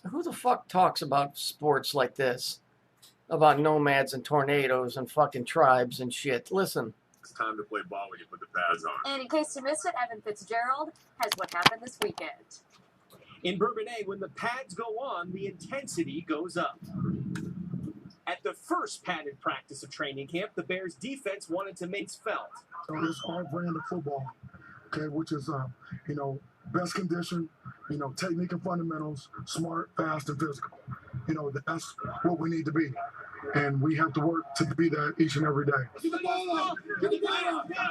Who the fuck talks about sports like this? About nomads and tornadoes and fucking tribes and shit. Listen. It's time to play ball when you put the pads on. And in case you missed it, Evan Fitzgerald has what happened this weekend. In Bourbonnais, when the pads go on, the intensity goes up. At the first padded practice of training camp, the Bears defense wanted to make felt. So it's our brand of football, okay, which is, best condition, technique and fundamentals, smart, fast, and physical. That's what we need to be. And we have to work to be that each and every day.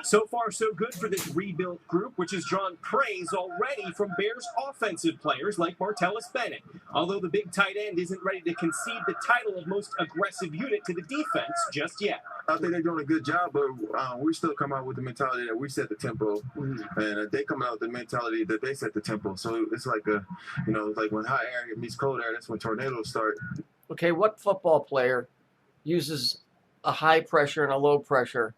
So far, so good for this rebuilt group, which has drawn praise already from Bears offensive players like Martellus Bennett. Although the big tight end isn't ready to concede the title of most aggressive unit to the defense just yet. I think they're doing a good job, but we still come out with the mentality that we set the tempo, and they come out with the mentality that they set the tempo. So it's like like when hot air meets cold air, that's when tornadoes start. Okay, what football player uses a high pressure and a low pressure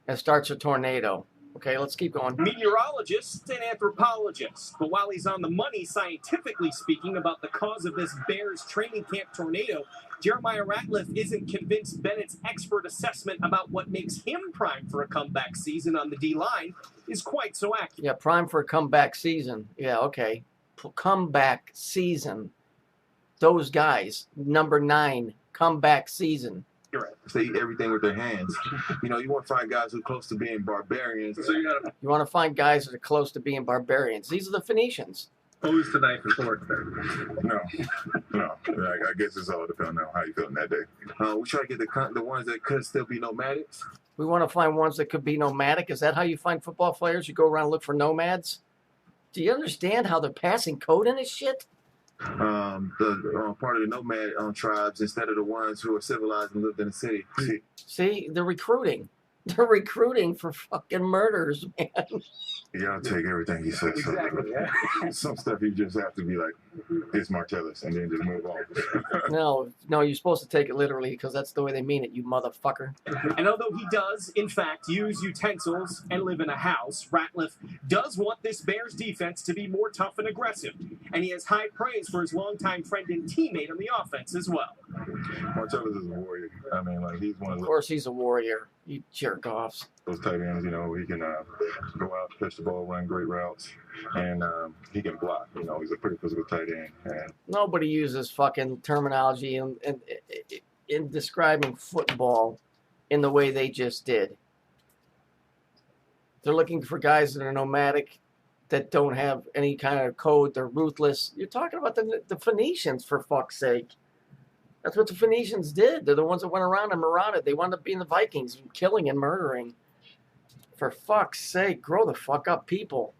and starts a tornado? Okay, let's keep going. Meteorologist and anthropologist. But while he's on the money, scientifically speaking, about the cause of this Bears training camp tornado, Jeremiah Ratliff isn't convinced Bennett's expert assessment about what makes him prime for a comeback season on the D-line is quite so accurate. Yeah, prime for a comeback season. Yeah, okay. Comeback season. Those guys, number 9, comeback season. They eat everything with their hands. You want to find guys who are close to being barbarians. So you want to find guys that are close to being barbarians. These are the Phoenicians. Who's the knife and fork there? No. I guess it's all depending on how you feeling that day. We try to get the ones that could still be nomadics. We want to find ones that could be nomadic. Is that how you find football players? You go around and look for nomads? Do you understand how they're passing code in this shit? The part of the nomad tribes instead of the ones who are civilized and lived in the city. See, they're recruiting. They're recruiting for fucking murders, man. You gotta take everything he says. Exactly, yeah. Some stuff you just have to be like, it's Martellus, and then just move on. No, you're supposed to take it literally because that's the way they mean it, you motherfucker. And although he does, in fact, use utensils and live in a house, Ratliff does want this Bears defense to be more tough and aggressive. And he has high praise for his longtime friend and teammate on the offense as well. Martellus is a warrior. I mean, he's one of Of course he's a warrior. You jerk-offs. those tight ends. He can go out, catch the ball, run great routes, and he can block. He's a pretty physical tight end. And nobody uses fucking terminology in describing football in the way they just did. They're looking for guys that are nomadic, that don't have any kind of code. They're ruthless. You're talking about the Phoenicians, for fuck's sake. That's what the Phoenicians did. They're the ones that went around and marauded. They wound up being the Vikings, killing and murdering. For fuck's sake, grow the fuck up, people.